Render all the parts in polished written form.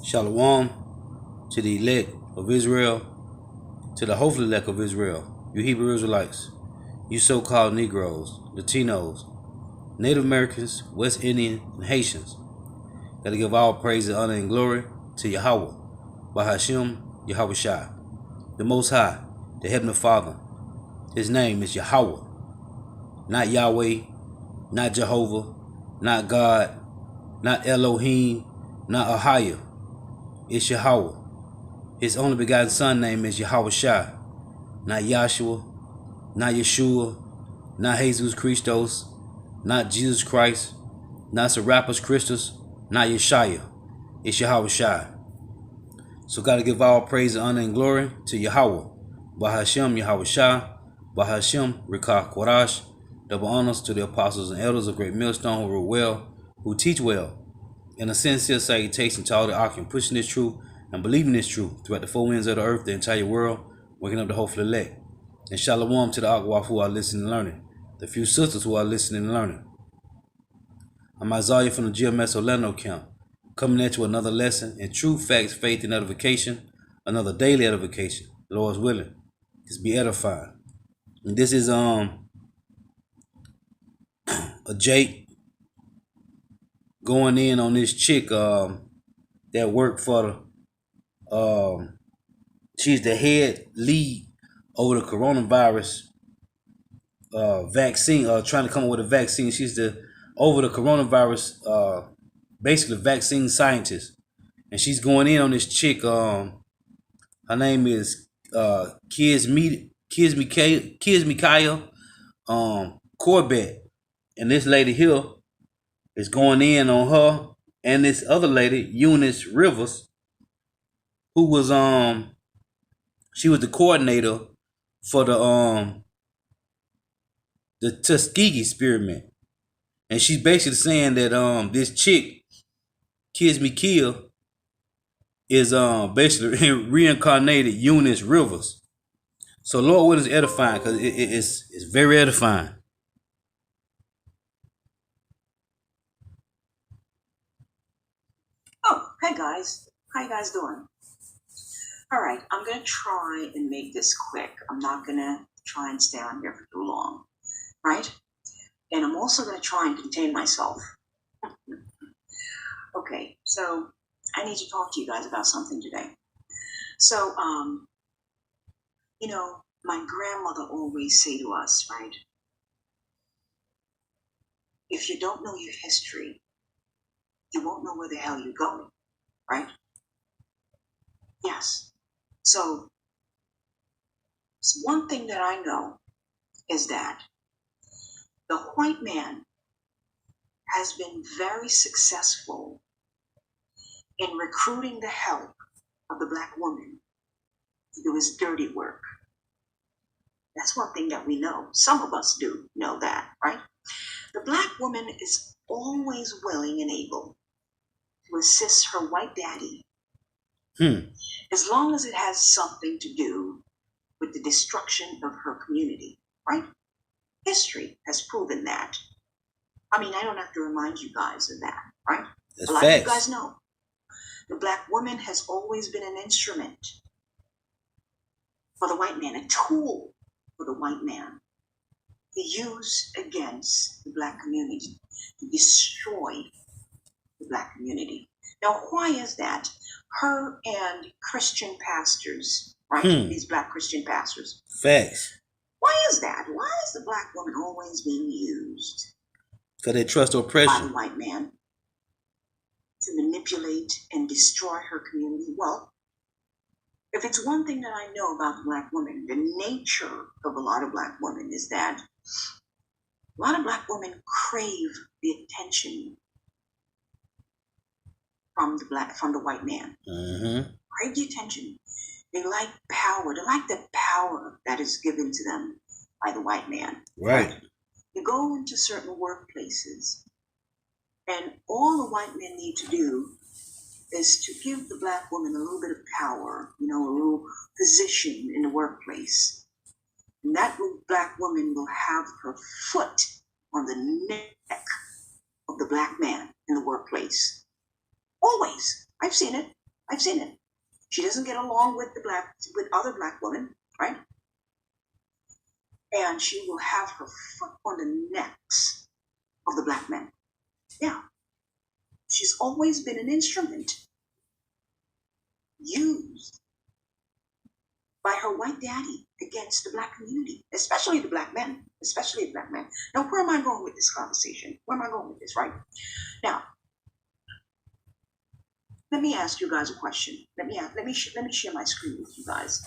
Shalom to the elect of Israel, to the hopeful elect of Israel, you Hebrew Israelites, you so-called Negroes, Latinos, Native Americans, West Indian, and Haitians. Gotta give all praise and honor and glory to Yahweh, Bahashim Yahweh Shai, the Most High, the Heavenly Father. His name is Yahweh, not Yahweh, not Jehovah, not God, not Elohim, not Ahia. It's Yahweh. His only begotten son name is Yahweh Shai, not Yahshua, not Yeshua, not Jesus Christos, not Jesus Christ, not Serapis Christus, not Yeshaya. It's Yahweh Shai. So gotta give all praise and honor and glory to Yahweh. Bahashem Yahweh Shai, Bahashem Rikah Quarash. Double honors to the apostles and elders of Great Millstone who rule well, who teach well. And a sincere salutation to all the Akim pushing this truth and believing this truth throughout the four winds of the earth, the entire world, waking up the hopeful elect. And shalom to the Akwaf who are listening and learning, the few sisters who are listening and learning. I'm Isaiah from the GMS Orlando camp, coming at you another lesson in true facts, faith, and edification, another daily edification, Lord's willing. Just be edified. And this is a Jake going in on this chick that worked for the she's the head lead over the coronavirus vaccine, trying to come up with a vaccine. She's the over the coronavirus basically vaccine scientist. And she's going in on this chick. Her name is Kizmikaya Corbett. And this lady here is going in on her and this other lady, Eunice Rivers, who was she was the coordinator for the Tuskegee experiment. And she's basically saying that this chick, Kizmikaya, is basically reincarnated Eunice Rivers. So Lord, what is edifying? Because it's very edifying. Oh, hey guys. How you guys doing? All right, I'm going to try and make this quick. I'm not going to try and stay on here for too long, right? And I'm also going to try and contain myself. Okay, so I need to talk to you guys about something today. So, my grandmother always say to us, right? If you don't know your history, you won't know where the hell you're going, right? Yes. So one thing that I know is that the white man has been very successful in recruiting the help of the black woman to do his dirty work. That's one thing that we know. Some of us do know that, right? The black woman is always willing and able to assist her white daddy as long as it has something to do with the destruction of her community, right? History has proven that. I mean, I don't have to remind you guys of that, right? That's a lot facts. of you guys know. The black woman has always been an instrument for the white man, a tool for the white man to use against the black community, to destroy the black community. Now, why is that? Her and Christian pastors, right? These black Christian pastors. Facts. Why is that? Why is the black woman always being used? Because they trust oppression by the white man to manipulate and destroy her community. Well, if it's one thing that I know about the black woman, the nature of a lot of black women is that a lot of black women crave the attention from the white man. Crave the attention. They like power. They like the power that is given to them by the white man. Right. You go into certain workplaces, and all the white men need to do is to give the black woman a little bit of power, a little position in the workplace. And that black woman will have her foot on the neck of the black man in the workplace. Always. I've seen it. I've seen it. She doesn't get along with other black women, right? And she will have her foot on the necks of the black men. Yeah. She's always been an instrument used by her white daddy against the black community, especially the black men, especially the black men. Now, where am I going with this conversation? Where am I going with this, right? Now, let me ask you guys a question. Let me share my screen with you guys.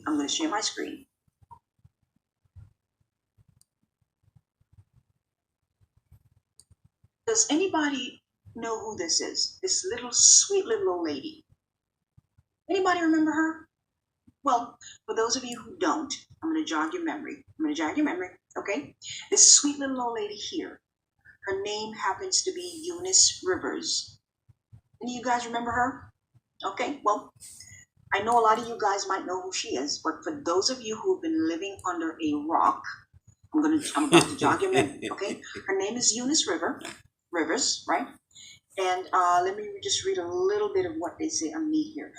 I'm going to share my screen. Does anybody know who this is? This little sweet little old lady. Anybody remember her? Well, for those of you who don't, I'm going to jog your memory. Okay? This sweet little old lady here, her name happens to be Eunice Rivers. Any of you guys remember her? Okay, well, I know a lot of you guys might know who she is, but for those of you who've been living under a rock, I'm about to jog your memory, okay? Her name is Eunice Rivers, right? And let me just read a little bit of what they say on me here.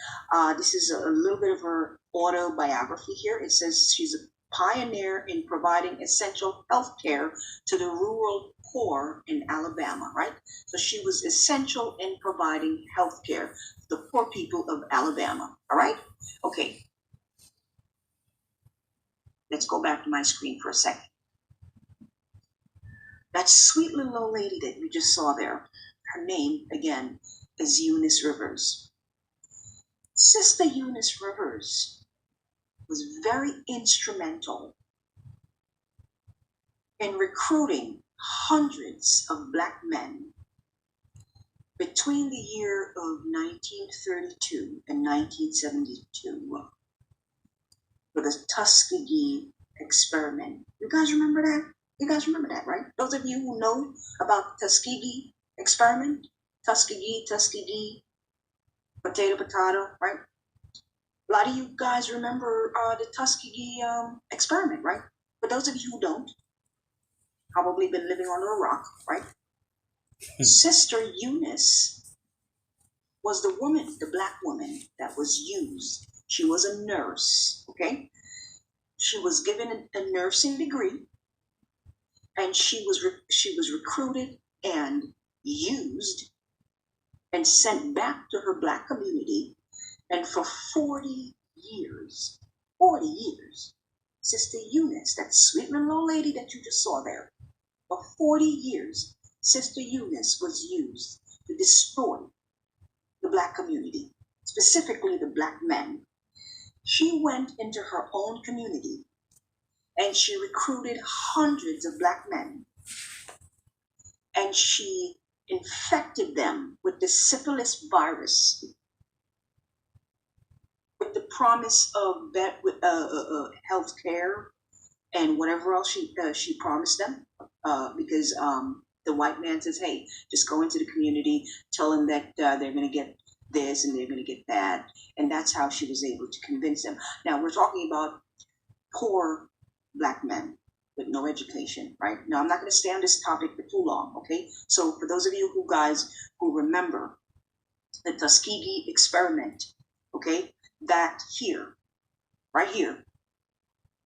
This is a little bit of her autobiography here. It says she's a pioneer in providing essential health care to the rural poor in Alabama, right? So she was essential in providing health care to the poor people of Alabama, all right? Okay. Let's go back to my screen for a second. That sweet little old lady that you just saw there, her name, again, is Eunice Rivers. Sister Eunice Rivers was very instrumental in recruiting hundreds of black men between the year of 1932 and 1972 for the Tuskegee experiment. You guys remember that? You guys remember that, right? Those of you who know about Tuskegee experiment, Tuskegee, potato, right? A lot of you guys remember the Tuskegee experiment, right? For those of you who don't, probably been living under a rock, right? Sister Eunice was the woman, the black woman that was used. She was a nurse, okay? She was given a nursing degree, and she was recruited and used and sent back to her black community. And for 40 years, Sister Eunice, that sweet little old lady that you just saw there, for 40 years, Sister Eunice was used to destroy the black community, specifically the black men. She went into her own community and she recruited hundreds of black men, and she infected them with the syphilis virus with the promise of health care and whatever else she promised them, because the white man says, hey, just go into the community, tell them that they're going to get this and they're going to get that. And that's how she was able to convince them. Now, we're talking about poor black men with no education, right? Now, I'm not going to stay on this topic for too long, okay? So for those of you who remember the Tuskegee experiment, okay, that here, right here,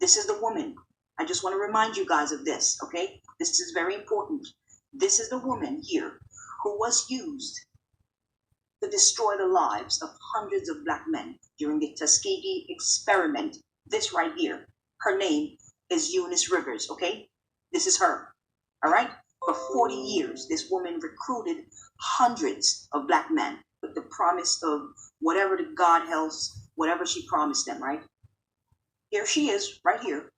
this is the woman. I just want to remind you guys of this, okay? This is very important. This is the woman here who was used to destroy the lives of hundreds of black men during the Tuskegee experiment. This right here, her name is Eunice Rivers, okay? This is her, all right? For 40 years, this woman recruited hundreds of black men with the promise of whatever the God helps, whatever she promised them, right? Here she is, right here,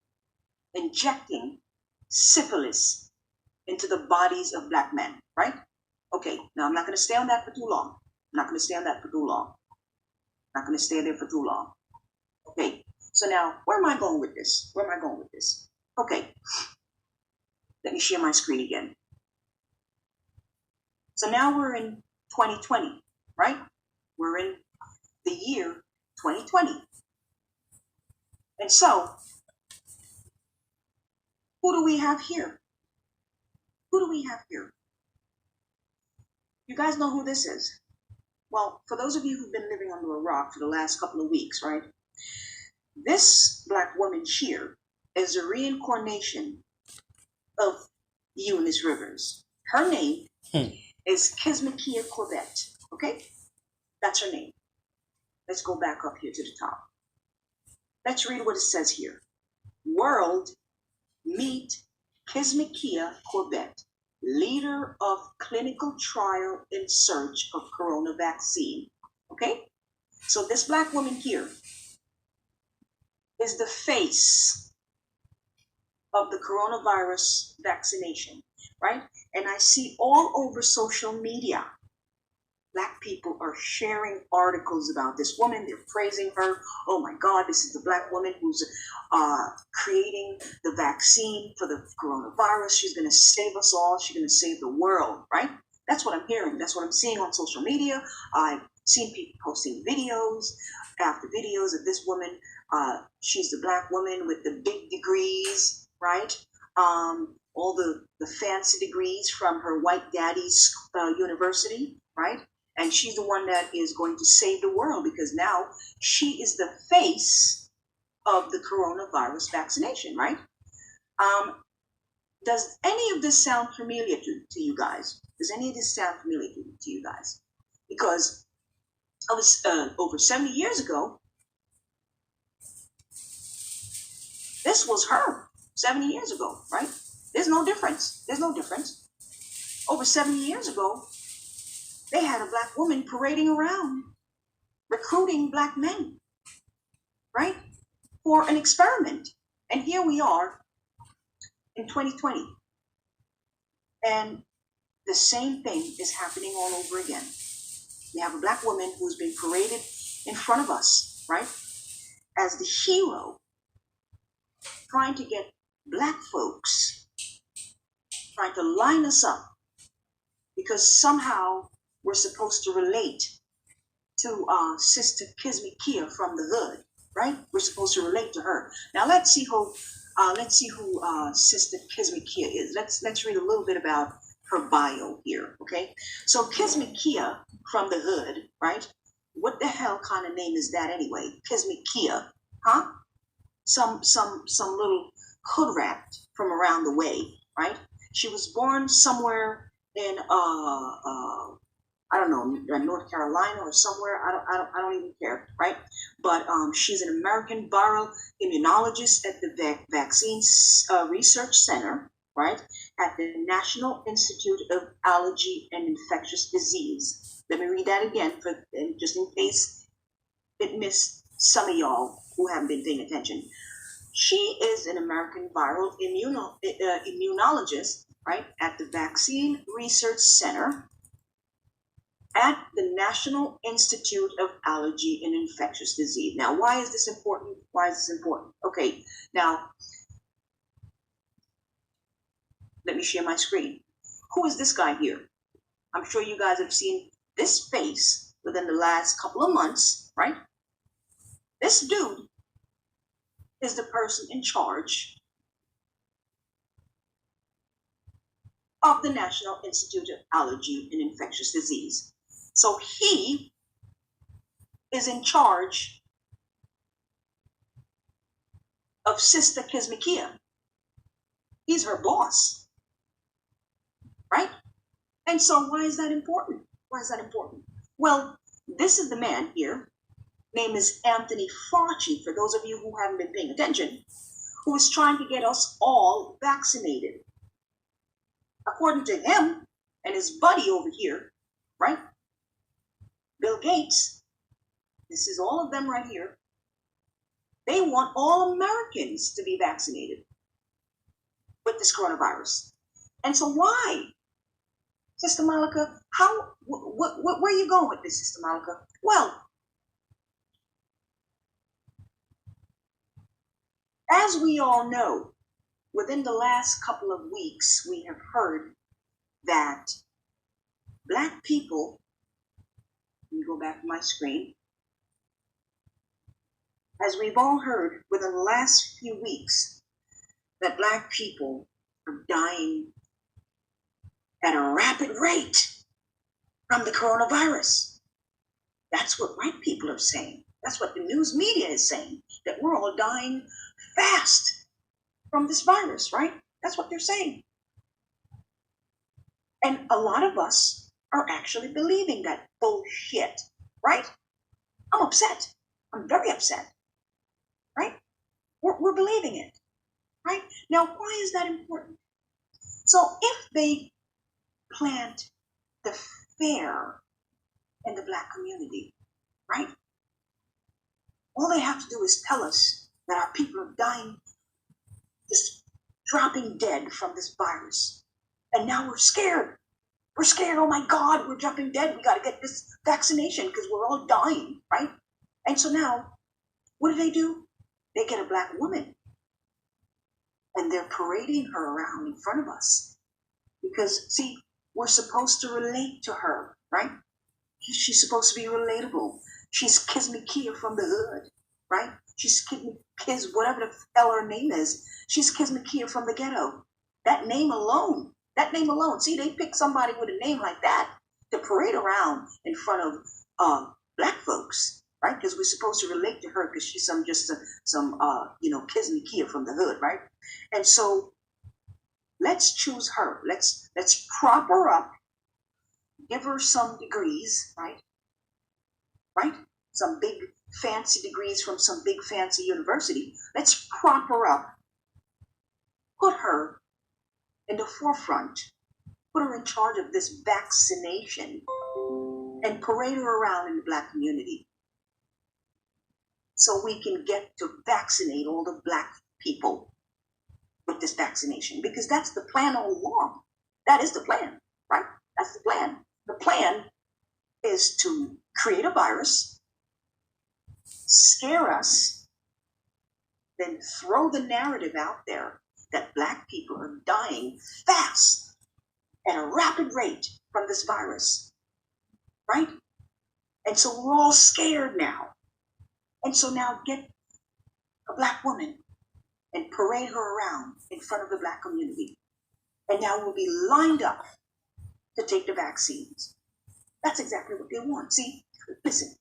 injecting syphilis into the bodies of black men, right? Okay, now I'm not going to stay on that for too long. Not going to stay there for too long. Okay, so now, where am I going with this? Okay, let me share my screen again. So now we're in 2020, right? We're in the year 2020. And so, who do we have here? You guys know who this is. Well, for those of you who've been living under a rock for the last couple of weeks, right? This black woman here is a reincarnation of Eunice Rivers. Her name is Kismakia Corbett. Okay? That's her name. Let's go back up here to the top. Let's read what it says here. World, meet Kismakia Corbett, leader of clinical trial in search of corona vaccine. Okay? So this black woman here is the face of the coronavirus vaccination, right? And I see all over social media, black people are sharing articles about this woman. They're praising her. Oh my God, this is the black woman who's creating the vaccine for the coronavirus. She's going to save us all. She's going to save the world, right? That's what I'm hearing. That's what I'm seeing on social media. I've seen people posting videos after videos of this woman. She's the black woman with the big degrees, right? All the fancy degrees from her white daddy's university, right? And she's the one that is going to save the world because now she is the face of the coronavirus vaccination, right? Does any of this sound familiar to you guys? Does any of this sound familiar to you guys? Because I was over 70 years ago, this was her 70 years ago, right? There's no difference. There's no difference. Over 70 years ago, they had a black woman parading around, recruiting black men, right? For an experiment. And here we are in 2020. And the same thing is happening all over again. We have a black woman who's been paraded in front of us, right? As the hero, trying to get black folks, trying to line us up because somehow we're supposed to relate to Sister Kismakia from the hood, right? We're supposed to relate to her. Now let's see who Sister Kismakia is. Let's read a little bit about her bio here, okay? So Kismakia from the hood, right? What the hell kind of name is that anyway? Kismakia, huh? Some little hood rat from around the way, right? She was born somewhere in I don't know, North Carolina or somewhere. I don't even care, right? But she's an American viral immunologist at the Vaccine Research Center, right? At the National Institute of Allergy and Infectious Disease. Let me read that again, just in case it missed some of y'all who haven't been paying attention. She is an American viral immunologist, right? At the Vaccine Research Center at the National Institute of Allergy and Infectious Disease. Now, why is this important? Why is this important? Okay, now, let me share my screen. Who is this guy here? I'm sure you guys have seen this face within the last couple of months, right? This dude is the person in charge of the National Institute of Allergy and Infectious Disease. So he is in charge of Sister Kismakia. He's her boss, right? And so why is that important? Why is that important? Well, this is the man here. Name is Anthony Fauci, for those of you who haven't been paying attention, who is trying to get us all vaccinated. According to him and his buddy over here, right? Bill Gates, this is all of them right here. They want all Americans to be vaccinated with this coronavirus. And so why? Sister Malika, where are you going with this, Sister Malika? Well, as we all know, within the last couple of weeks, we have heard that black people, let me go back to my screen. As we've all heard within the last few weeks, that black people are dying at a rapid rate from the coronavirus. That's what white people are saying. That's what the news media is saying, that we're all dying fast from this virus, right? That's what they're saying. And a lot of us are actually believing that bullshit, right? I'm upset. I'm very upset, right? We're believing it, right? Now, why is that important? So if they plant the fear in the Black community, right? All they have to do is tell us that our people are dying, just dropping dead from this virus. And now we're scared. We're scared. Oh my God, we're dropping dead. We got to get this vaccination because we're all dying, right? And so now, what do? They get a Black woman and they're parading her around in front of us. Because, see, we're supposed to relate to her, right? She's supposed to be relatable. She's Kismikia from the hood, right? She's Kiz, whatever the hell her name is. She's Kismikia from the ghetto. That name alone. See, they pick somebody with a name like that to parade around in front of Black folks, right? Because we're supposed to relate to her because she's some Kismikia from the hood, right? And so let's choose her. Let's prop her up, give her some degrees, right? Right? Some big fancy degrees from some big fancy university. Let's prop her up, put her in the forefront, put her in charge of this vaccination, and parade her around in the Black community so we can get to vaccinate all the Black people with this vaccination, because that's the plan all along. That is the plan, right? That's the plan. The plan is to create a virus, scare us, then throw the narrative out there that Black people are dying fast at a rapid rate from this virus, right? And so we're all scared now. And so now get a Black woman and parade her around in front of the Black community. And now we'll be lined up to take the vaccines. That's exactly what they want. See, listen,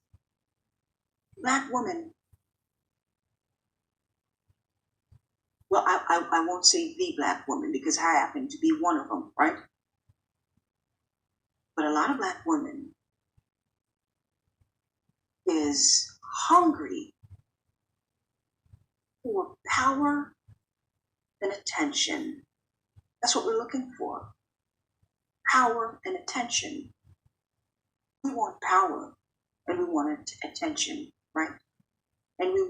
Black women, well, I won't say the Black woman because I happen to be one of them, right? But a lot of Black women is hungry for power and attention. That's what we're looking for. Power and attention. We want power and we want attention, right? And we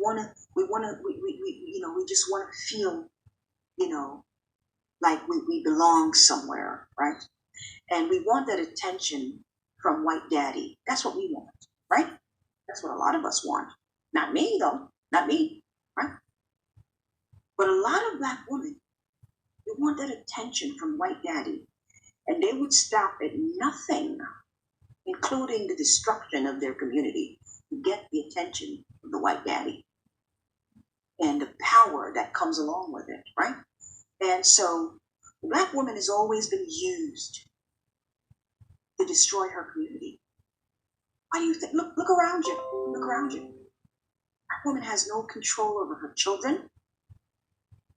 just want to feel, like we belong somewhere, right? And we want that attention from white daddy. That's what we want, right? That's what a lot of us want. Not me, though. Not me, right? But a lot of Black women, they want that attention from white daddy. And they would stop at nothing, including the destruction of their community, to get the attention of the white daddy and the power that comes along with it, right? And so the Black woman has always been used to destroy her community. Why do you think? Look around you. Look around you. Black woman has no control over her children.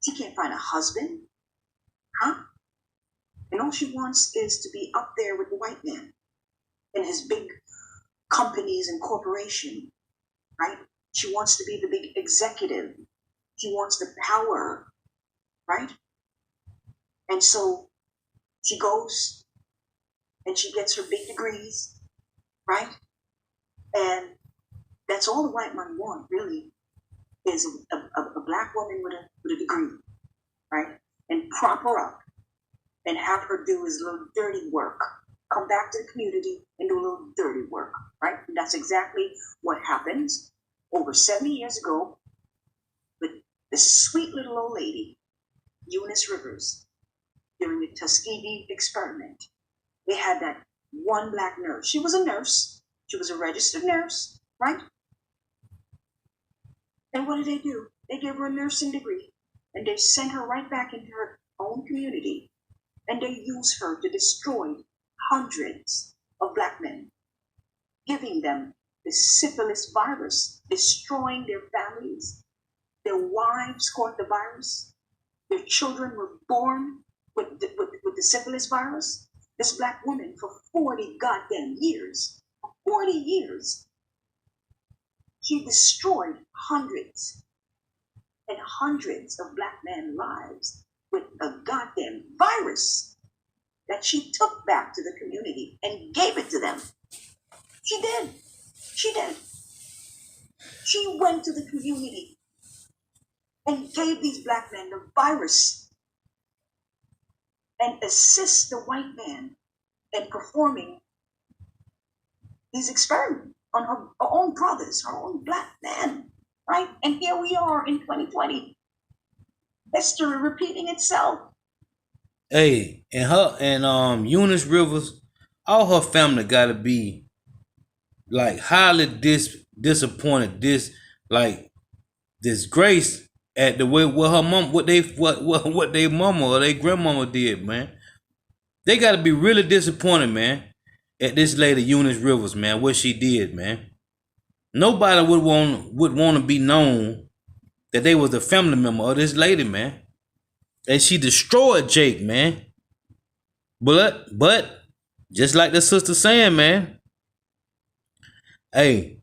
She can't find a husband. Huh? And all she wants is to be up there with the white man in his big companies and corporation, right? She wants to be the big executive. She wants the power, right? And so she goes and she gets her big degrees, right? And that's all the white man wants, really, is a Black woman with a degree, right? And prop her up and have her do his little dirty work. Come back to the community and do a little dirty work, right? And that's exactly what happens over 70 years ago with this sweet little old lady, Eunice Rivers, during the Tuskegee experiment. They had that one Black nurse. She was a nurse. She was a registered nurse, right? And what did they do? They gave her a nursing degree and they sent her right back into her own community. And they used her to destroy hundreds of Black men, giving them the syphilis virus, destroying their families. Their wives caught the virus. Their children were born with the syphilis virus. This black woman for 40 goddamn years, 40 years, she destroyed hundreds and hundreds of black men's lives with a goddamn virus that she took back to the community and gave it to them. She did. She did. She went to the community and gave these black men the virus and assist the white man in performing these experiments on her own brothers, her own black men, right? And here we are in 2020. History repeating itself. Hey, and her and Eunice Rivers, all her family gotta be like highly disappointed, disgraced at the way what her mom, what their mama or their grandmama did, man. They gotta be really disappointed, man, at this lady Eunice Rivers, man, what she did, man. Nobody would want to be known that they was a family member of this lady, man. And she destroyed Jake, man. But just like the sister saying, man, hey,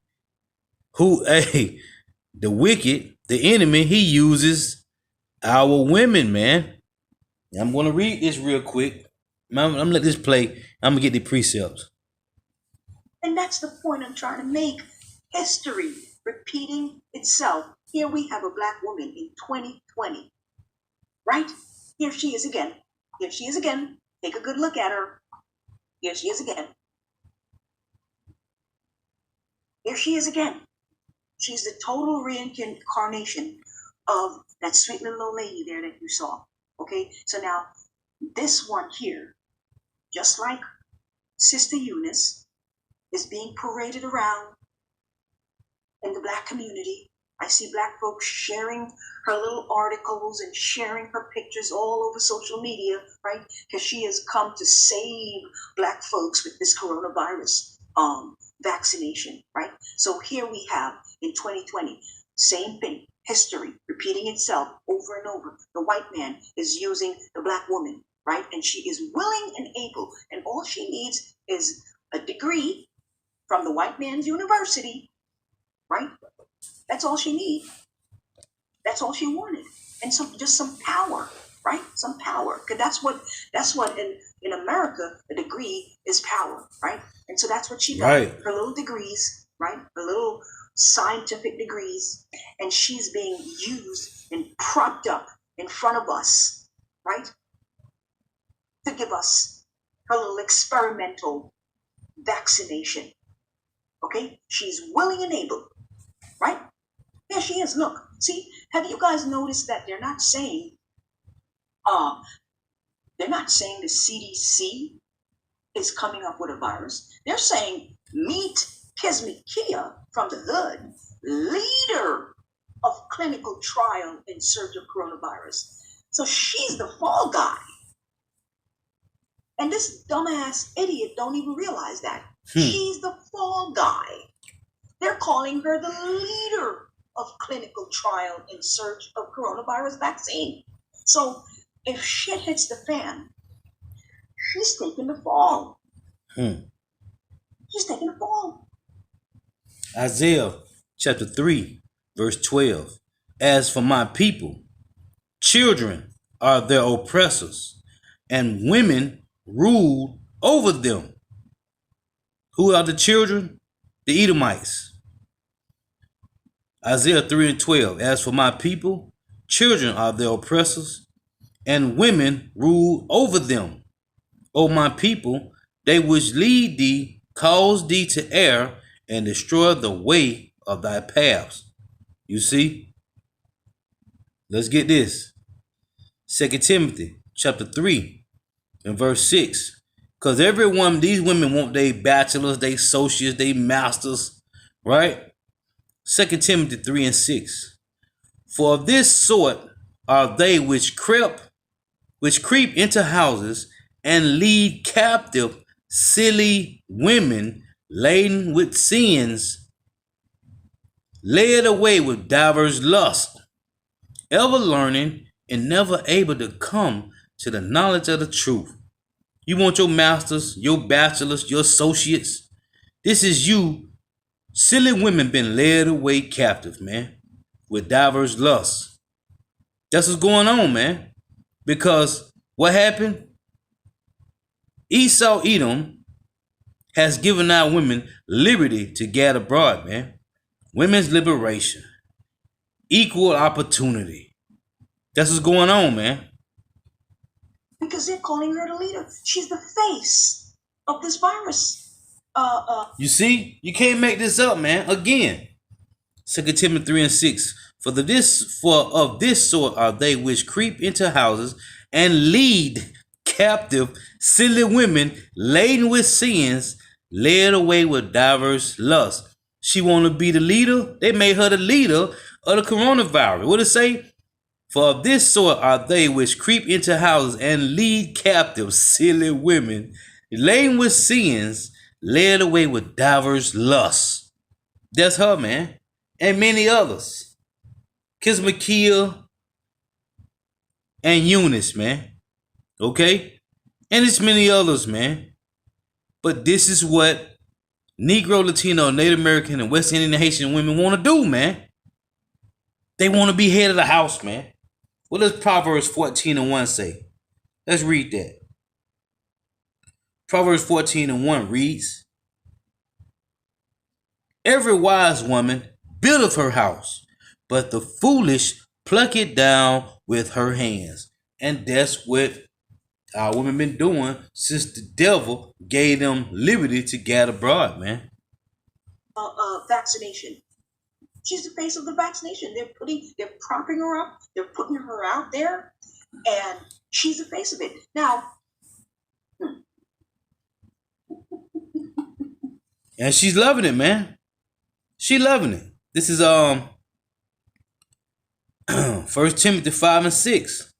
the wicked, the enemy, he uses our women, man. I'm gonna read this real quick. I'm gonna let this play. I'm gonna get the precepts. And that's the point I'm trying to make. History repeating itself. Here we have a black woman in 2020, right? Here she is again. Here she is again. Take a good look at her. Here she is again. Here she is again. She's the total reincarnation of that sweet little old lady there that you saw. Okay, so now this one here, just like Sister Eunice, is being paraded around in the black community. I see black folks sharing her little articles and sharing her pictures all over social media, right? Because she has come to save black folks with this coronavirus vaccination, right? So here we have in 2020, same thing, history repeating itself over and over. The white man is using the black woman, right? And she is willing and able, and all she needs is a degree from the white man's university, right? That's all she needs. That's all she wanted. And just some power, right? Some power. Because that's what in America, a degree is power, right? And so that's what she got. Right. Her little degrees, right? Her little scientific degrees. And she's being used and propped up in front of us, right? To give us her little experimental vaccination. Okay? She's willing and able, right? Yeah, she is. Look, see, have you guys noticed that they're not saying the CDC is coming up with a virus. They're saying meet Kismet Kia from the hood, leader of clinical trial in search of coronavirus. So she's the fall guy. And this dumbass idiot don't even realize that. She's the fall guy. They're calling her the leader of clinical trial in search of coronavirus vaccine. So if shit hits the fan, she's taking the fall. She's taking the fall. Isaiah chapter 3, verse 12. As for my people, children are their oppressors, and women rule over them. Who are the children? The Edomites. Isaiah 3 and 12. As for my people, children are their oppressors, and women rule over them. O my people, they which lead thee, cause thee to err, and destroy the way of thy paths. You see? Let's get this. 2 Timothy chapter 3 and verse 6. Because these women want their bachelors, their associates, their masters, right? 2 Timothy 3 and 6. For of this sort are they which creep into houses and lead captive silly women laden with sins, led away with divers lusts, ever learning and never able to come to the knowledge of the truth. You want your masters, your bachelors, your associates. This is you, silly women, been led away captive, man, with divers lusts. That's what's going on, man. Because what happened? Esau Edom has given our women liberty to gad abroad, man. Women's liberation, equal opportunity. That's what's going on, man. Because they're calling her the leader. She's the face of this virus. You see, you can't make this up, man. Again, 2 Timothy 3:6. For of this sort are they which creep into houses and lead captive silly women laden with sins, led away with diverse lusts. She want to be the leader. They made her the leader of the coronavirus. What it say? For of this sort are they which creep into houses and lead captive silly women laden with sins, led away with diverse lusts. That's her, man. And many others. Kismakia and Eunice, man. Okay? And it's many others, man. But this is what Negro, Latino, Native American, and West Indian and Haitian women want to do, man. They want to be head of the house, man. What does Proverbs 14:1 say? Let's read that. Proverbs 14:1 reads, every wise woman buildeth her house, but the foolish pluck it down with her hands. And that's what our women been doing since the devil gave them liberty to gad abroad, man. Vaccination. She's the face of the vaccination. They're propping her up. They're putting her out there, and she's the face of it. Now, and she's loving it, man. She loving it. This is 1 Timothy 5:6.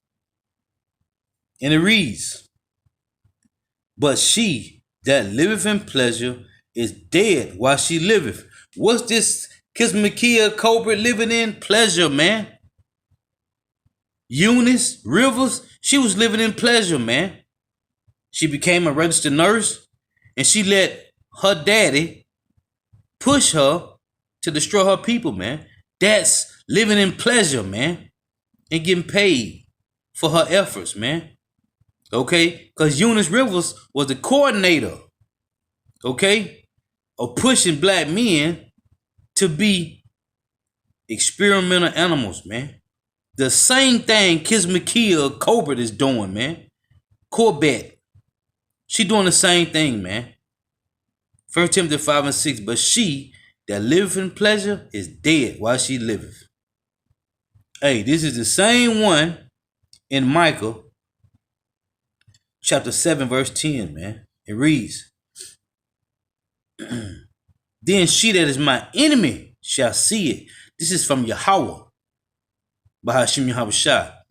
And it reads, but she that liveth in pleasure is dead while she liveth. What's this Kismakia culprit living in? Pleasure, man. Eunice Rivers, she was living in pleasure, man. She became a registered nurse, and she let her daddy push her to destroy her people, man. That's living in pleasure, man, and getting paid for her efforts, man. Okay? Because Eunice Rivers was the coordinator, okay, of pushing black men to be experimental animals, man. The same thing Kismakia Colbert is doing, man. Corbett. She doing the same thing, man. 1 Timothy 5:6. But she that liveth in pleasure is dead while she liveth. Hey, this is the same one in Micah chapter 7, verse 10, man. It reads, then she that is my enemy shall see it. This is from Yahweh, Bahashim Yahushua.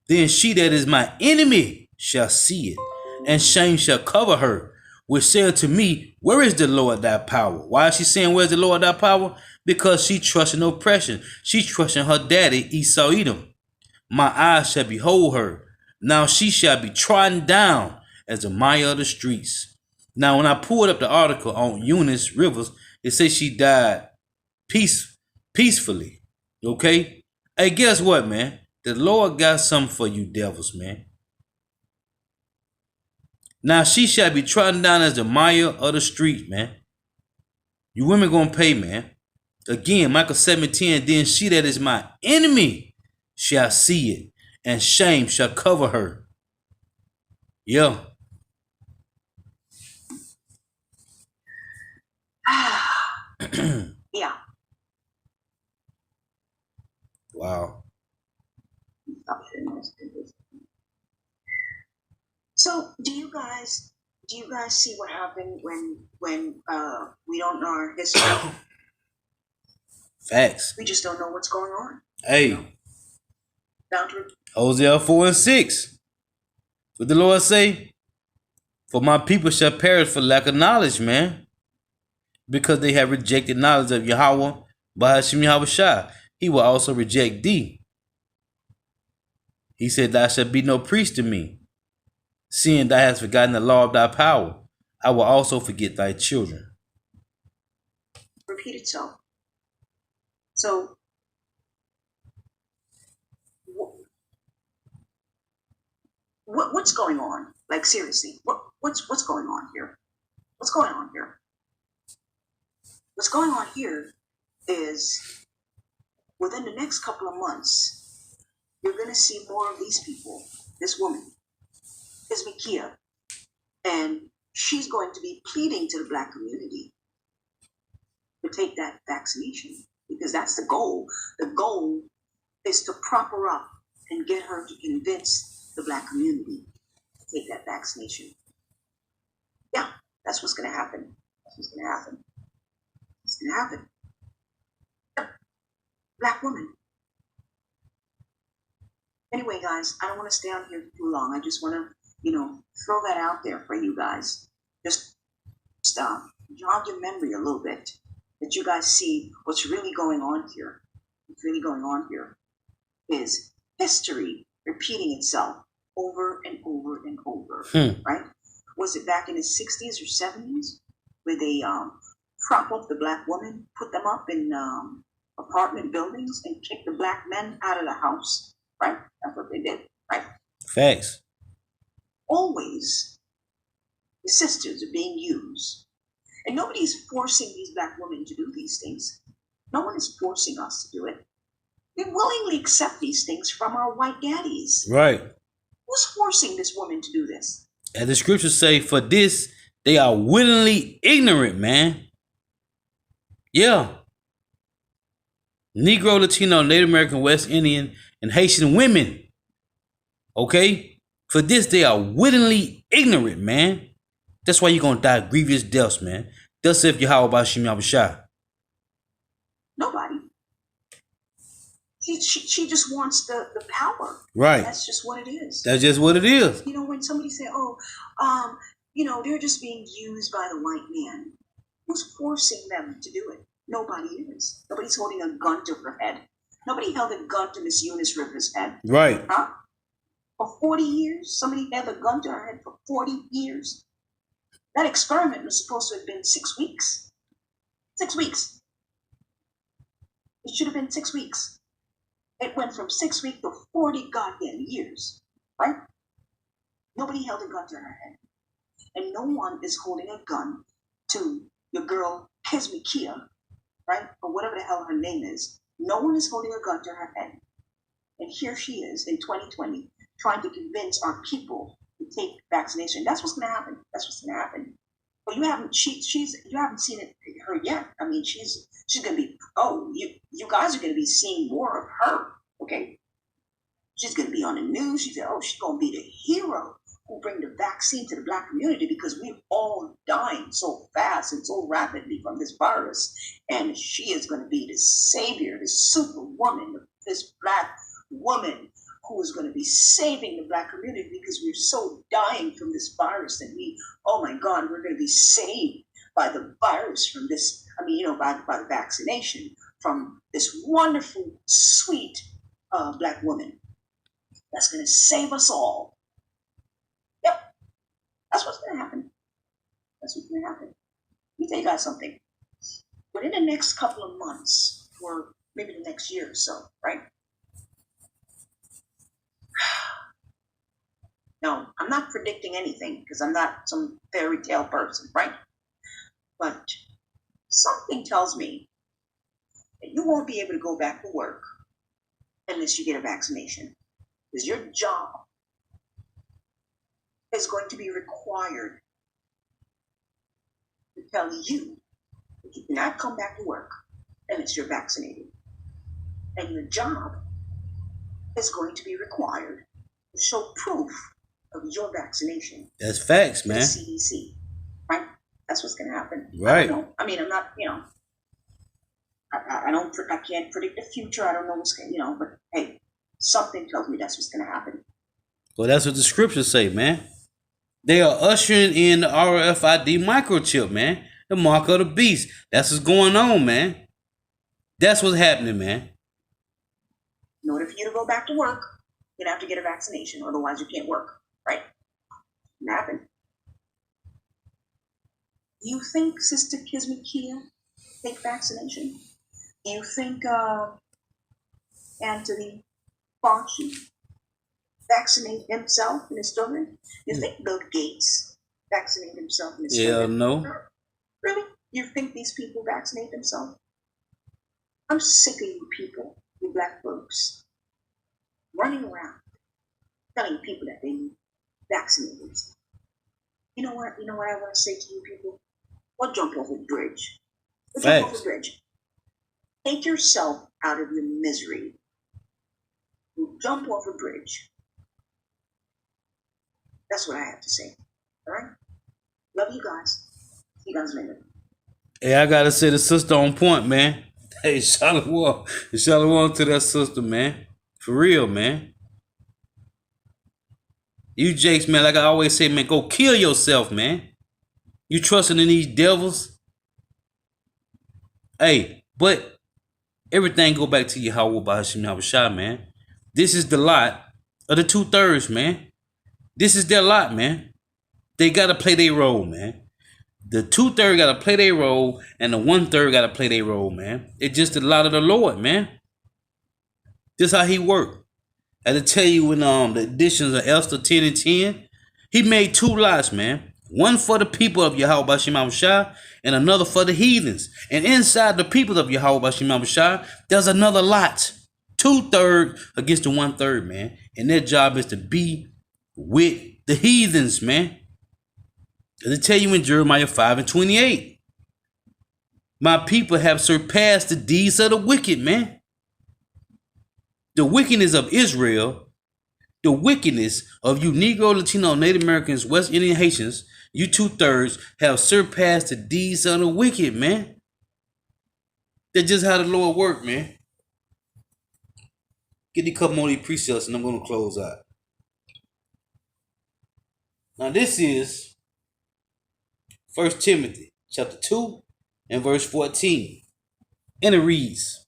Then she that is my enemy shall see it, and shame shall cover her, which said to me, where is the Lord thy power? Why is she saying, where's the Lord thy power? Because she trusting oppression. She trusting her daddy, Esau Edom. My eyes shall behold her. Now she shall be trodden down as the mire of the streets. Now, when I pulled up the article on Eunice Rivers, it says she died peacefully. Okay? Hey, guess what, man? The Lord got something for you devils, man. Now she shall be trodden down as the mire of the street, man. You women gonna pay, man. Again, Micah 7:10, then she that is my enemy shall see it, and shame shall cover her. Yeah. yeah. Wow. So do you guys see what happened when we don't know our history? Facts. We just don't know what's going on. Hey. Down to Hosea 4:6. What the Lord say? For my people shall perish for lack of knowledge, man. Because they have rejected knowledge of Yahweh, by Hashem Yahushua, he will also reject thee. He said, thou shalt be no priest to me. Seeing thou hast forgotten the law of thy power, I will also forget thy children. Repeat it so. So, what's going on? Like, seriously, what's going on here? What's going on here? What's going on here is within the next couple of months, you're going to see more of these people. This woman is Mikia, and she's going to be pleading to the Black community to take that vaccination because that's the goal. The goal is to prop her up and get her to convince the Black community to take that vaccination. Yeah, that's what's going to happen. That's what's going to happen. It's going to happen. Black woman. Anyway, guys, I don't want to stay on here too long. I just want to, throw that out there for you guys. Just jog your memory a little bit. That you guys see what's really going on here. What's really going on here is history repeating itself over and over and over. Right? Was it back in the 60s or 70s where they prop up the Black woman, put them up in apartment buildings and kick the Black men out of the house? Right? That's what they did. Right? Facts. Always, the sisters are being used. And nobody's forcing these Black women to do these things. No one is forcing us to do it. We willingly accept these things from our white daddies. Right. Who's forcing this woman to do this? And the scriptures say, for this, they are willingly ignorant, man. Yeah. Negro, Latino, Native American, West Indian, and Haitian women. Okay? For this, they are wittingly ignorant, man. That's why you're going to die grievous deaths, man. Thus saith Yahweh by Shem Yahushua. Nobody. She just wants the power. Right. That's just what it is. That's just what it is. When somebody say, they're just being used by the white man. Who's forcing them to do it? Nobody is. Nobody's holding a gun to her head. Nobody held a gun to Miss Eunice Rivers' head. Right. Huh? For 40 years? Somebody held a gun to her head for 40 years? That experiment was supposed to have been 6 weeks. 6 weeks. It should have been 6 weeks. It went from 6 weeks to 40 goddamn years. Right? Nobody held a gun to her head. And no one is holding a gun to your girl, Kesmikia, right? Or whatever the hell her name is. No one is holding a gun to her head. And here she is in 2020 trying to convince our people to take vaccination. That's what's going to happen. That's what's going to happen. But you haven't seen her yet. I mean, she's going to be. Oh, you guys are going to be seeing more of her. Okay, she's going to be on the news. She's going to be the hero who bring the vaccine to the Black community because we're all dying so fast and so rapidly from this virus, and she is going to be the savior, the superwoman, this Black woman who is going to be saving the Black community because we're so dying from this virus that oh my God, we're going to be saved by the virus from this, by the vaccination from this wonderful, sweet Black woman that's going to save us all. Yep, that's what's going to happen. That's what's going to happen. Let me tell you guys something. Within the next couple of months, or maybe the next year or so, right? Now, I'm not predicting anything because I'm not some fairy tale person, right? But something tells me that you won't be able to go back to work unless you get a vaccination. Because your job is going to be required to tell you that you cannot come back to work unless you're vaccinated. And your job is going to be required to show proof of your vaccination. That's facts, man. CDC, right? That's what's going to happen. Right. I'm not, I can't predict the future. I don't know what's going, but hey, something tells me that's what's going to happen. Well, that's what the scriptures say, man. They are ushering in the RFID microchip, man. The mark of the beast. That's what's going on, man. That's what's happening, man. In order for you to go back to work, you'd have to get a vaccination. Otherwise, you can't work. Right? It happened. Do you think Sister Kismakia take vaccination? Do you think Anthony Fauci vaccinate himself and his children? Do you think Bill Gates vaccinate himself and his children? No. Really? You think these people vaccinate themselves? I'm sick of you people, you black folks, running around telling people that they need vaccinated. You know what? You know what I want to say to you people? Well, jump off a bridge. Jump off a bridge. Take yourself out of your misery. You jump off a bridge. That's what I have to say. All right? Love you guys. See you guys later. Hey, I gotta say the sister on point, man. Hey, shalom to that sister, man. For real, man. You Jakes, man, like I always say, man, go kill yourself, man. You trusting in these devils? Hey, but everything go back to Yahweh Bahashim Yahushua, man. This is the lot of the 2/3, man. This is their lot, man. They gotta play their role, man. The 2/3 gotta play their role, and the 1/3 gotta play their role, man. It's just the lot of the Lord, man. This how he worked. I had to tell you when the editions of Esther 10 and 10, he made 2 lots, man. One for the people of Yahweh Bashim Yahushua, and another for the heathens. And inside the people of Yahweh Bashim Yahushua, there's another lot. 2/3 against the 1/3, man. And their job is to be with the heathens, man. As I tell you in Jeremiah 5 and 28, my people have surpassed the deeds of the wicked, man. The wickedness of Israel, the wickedness of you Negro, Latino, Native Americans, West Indian Haitians, you 2/3 have surpassed the deeds of the wicked, man. That's just how the Lord worked, man. Get a couple more of these precepts and I'm going to close out. Now this is 1 Timothy chapter 2 and verse 14. And it reads,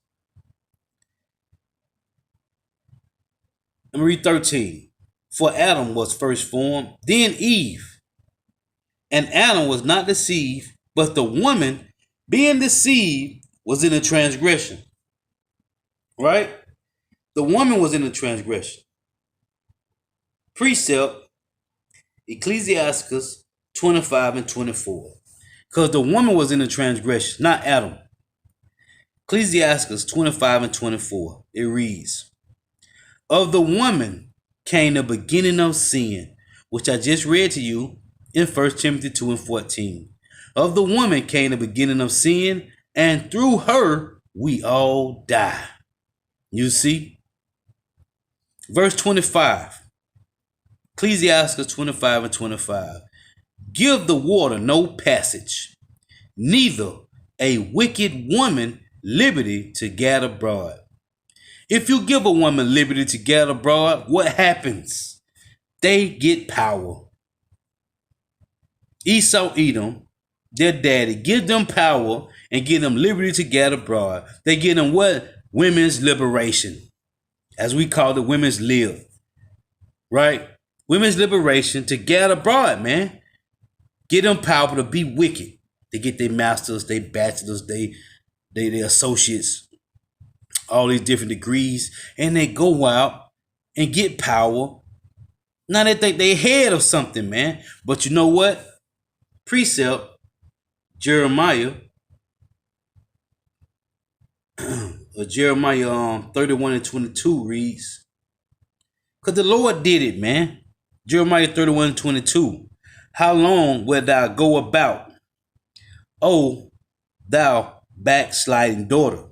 let me read 13. For Adam was first formed, then Eve. And Adam was not deceived, but the woman being deceived was in a transgression. Right? The woman was in a transgression. Precept, Ecclesiasticus 25 and 24. Because the woman was in a transgression, not Adam. Ecclesiasticus 25 and 24. It reads, of the woman came the beginning of sin, which I just read to you in 1 Timothy 2 and 14. Of the woman came the beginning of sin, and through her we all die. You see? Verse 25. Ecclesiasticus 25 and 25. Give the water no passage, neither a wicked woman liberty to gad abroad. If you give a woman liberty to gad abroad, what happens? They get power. Esau, Edom, their daddy, give them power and give them liberty to gad abroad. They give them what? Women's liberation. As we call it, women's lib. Right? Women's liberation to gad abroad, man. Give them power to be wicked. They get their masters, their bachelors, their associates, all these different degrees, and they go out and get power. Now they think they ahead of something, man. But you know what? Precept, Jeremiah, Jeremiah 31 and 22 reads, because the Lord did it, man. Jeremiah 31 and 22. How long wilt thou go about, O thou backsliding daughter?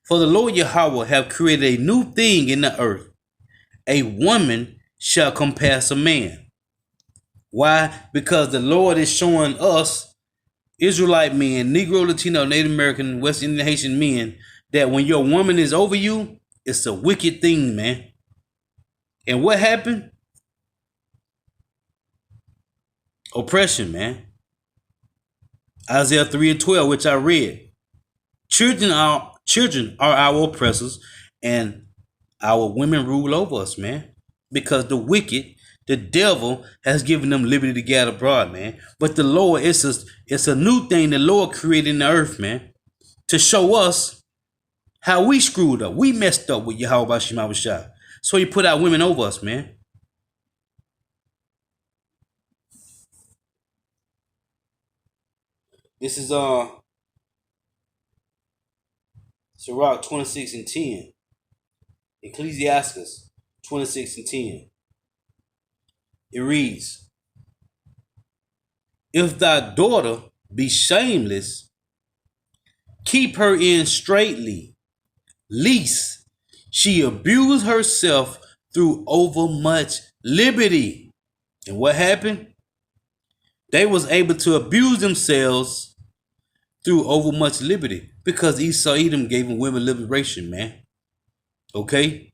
For the Lord Yahweh have created a new thing in the earth. A woman shall compass a man. Why? Because the Lord is showing us, Israelite men, Negro, Latino, Native American, West Indian, Haitian men, that when your woman is over you, it's a wicked thing, man. And what happened? Oppression, man. Isaiah 3 and 12, which I read. Children are children are our oppressors, and our women rule over us, man. Because the wicked, the devil, has given them liberty to gather abroad, man. But the Lord, it's a new thing the Lord created in the earth, man, to show us how we screwed up. We messed up with Yahweh Shema Shah. So he put our women over us, man. This is Sirach 26 and 10. Ecclesiastes 26 and 10. It reads, if thy daughter be shameless, keep her in straitly, lest she abuse herself through overmuch liberty. And what happened? They was able to abuse themselves through overmuch liberty because Esau Edom gave them women liberation, man. Okay?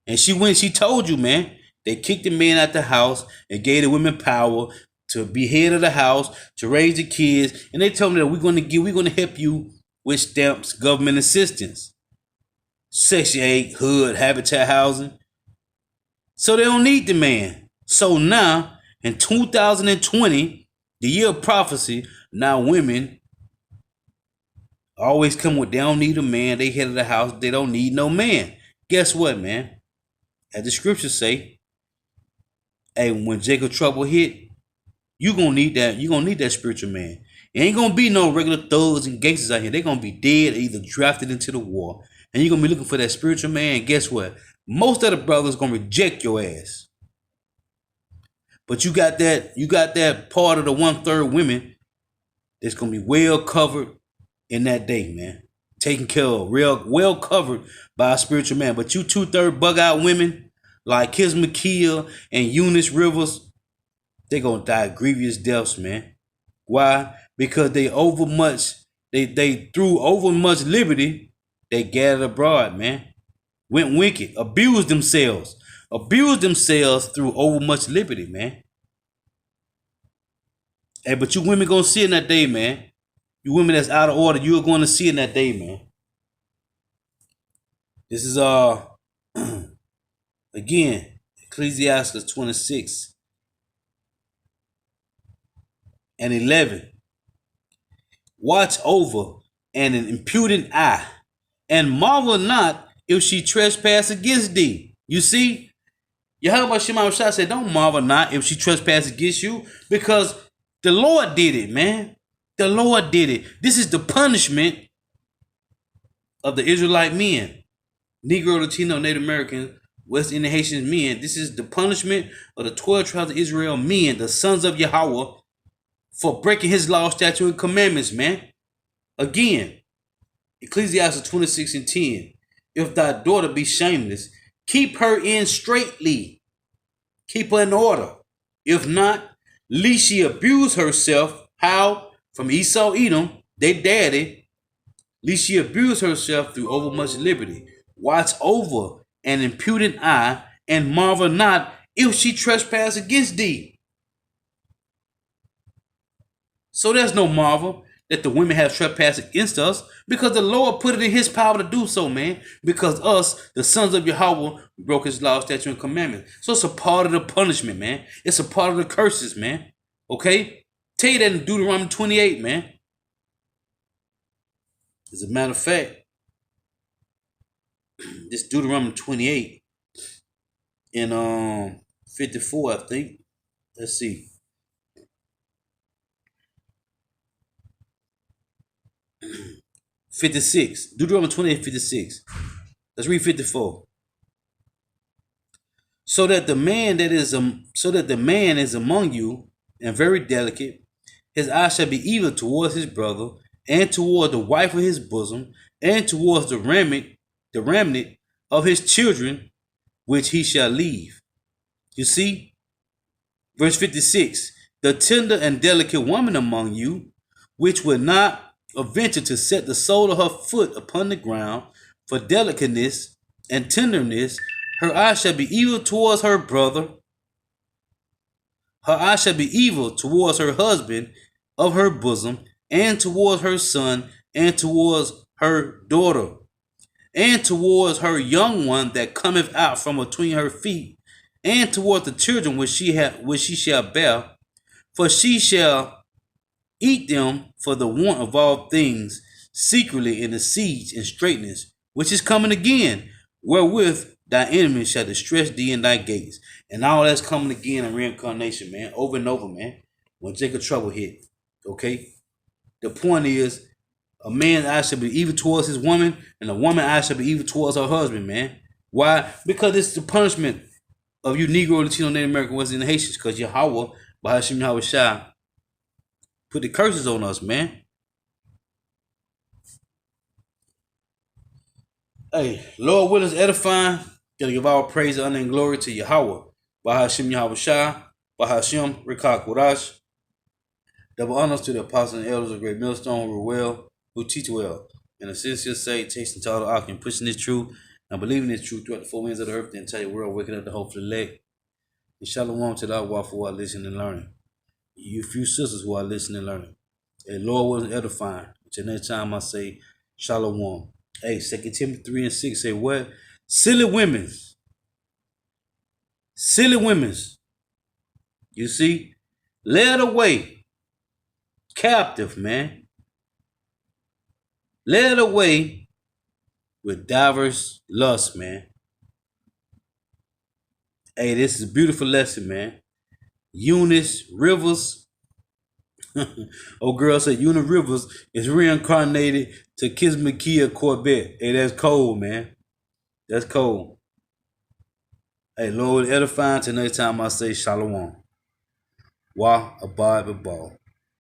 And she told you, man, they kicked the men out the house and gave the women power to be head of the house, to raise the kids, and they told them that we're gonna help you with stamps, government assistance, Section 8, hood, habitat housing. So they don't need the man. So now, in 2020, the year of prophecy, now women always come with they don't need a man, they head of the house, they don't need no man. Guess what, man? As the scriptures say, hey, when Jacob trouble hit, you're gonna need that spiritual man. It ain't gonna be no regular thugs and gangsters out here. They're gonna be dead or either drafted into the war. And you're gonna be looking for that spiritual man. And guess what? Most of the brothers gonna reject your ass. But you got that part of the 1/3 women that's gonna be well covered in that day, man. Taken care of, real well covered by a spiritual man. But you 2/3 bug out women like Kiz McKeel and Eunice Rivers, they gonna die grievous deaths, man. Why? Because they through over much liberty, they gathered abroad, man. Went wicked, abused themselves through over much liberty, man. Hey, but you women gonna see in that day, man. You women that's out of order, you're going to see in that day, man. This is again, Ecclesiastes 26 and 11. Watch over an impudent eye, and marvel not if she trespass against thee. You see, Yahweh Shema Shah said, don't marvel not if she trespass against you, because the Lord did it, man. The Lord did it. This is the punishment of the Israelite men, Negro, Latino, Native American, West Indian Haitian men. This is the punishment of the 12 tribes of Israel men, the sons of Yahweh, for breaking his law, statute, and commandments, man. Again, Ecclesiastes 26 and 10. If thy daughter be shameless, keep her in straitly. Keep her in order. If not, lest she abuse herself. How? From Esau Edom, they daddy. Lest she abuse herself through overmuch liberty. Watch over an impudent eye, and marvel not if she trespass against thee. So there's no marvel that the women have trespassed against us, because the Lord put it in his power to do so, man. Because us, the sons of Yahweh, broke his law, statute, and commandments. So it's a part of the punishment, man. It's a part of the curses, man. Okay? Tell you that in Deuteronomy 28, man. As a matter of fact, this Deuteronomy 28 in 54, I think. Let's see. 56. Deuteronomy 28, 56. Let's read 54. So that the man is among you and very delicate, his eye shall be evil towards his brother, and toward the wife of his bosom, and towards the remnant of his children, which he shall leave. You see, verse 56, the tender and delicate woman among you, which will not venture to set the sole of her foot upon the ground, for delicateness and tenderness, her eye shall be evil towards her brother. Her eye shall be evil towards her husband of her bosom, and towards her son, and towards her daughter, and towards her young one that cometh out from between her feet, and toward the children which she shall bear, for she shall eat them for the want of all things, secretly in the siege and straitness, which is coming again, wherewith thy enemies shall distress thee in thy gates. And all that's coming again in reincarnation, man, over and over, man, when Jacob trouble hit. Okay? The point is, a man's eyes should be evil towards his woman, and a woman's eyes should be evil towards her husband, man. Why? Because it's the punishment of you Negro, Latino, Native American, West Indian Haitians, because Yahweh, Bahashim Yahweh Shai, put the curses on us, man. Hey, Lord willing, edifying. Gotta give all praise, honor, and glory to Yahweh. Bahashim Yahweh Shai, Bahashim Rikak Wadash. Double honors to the apostles and elders of Great Millstone, who well, who teach well. And a sincere say, tasting to all the ark and pushing this truth, and believing this truth throughout the four winds of the earth, the entire world, waking up the hope for the elect. And shalom to the Awaf who are listening and learning. You few sisters who are listening and learning. Hey, Lord wasn't edifying. Until next time I say shalom. Hey, 2 Timothy 3 and 6 say what? Silly women's. Silly women's. You see? Led away. Captive, man. Led away with diverse lusts, man. Hey, this is a beautiful lesson, man. Eunice Rivers. Oh, girl said Eunice Rivers is reincarnated to Kismakia Corbett. Hey, that's cold, man. That's cold. Hey, Lord, edifying till next time I say shalom. Wa abad ball.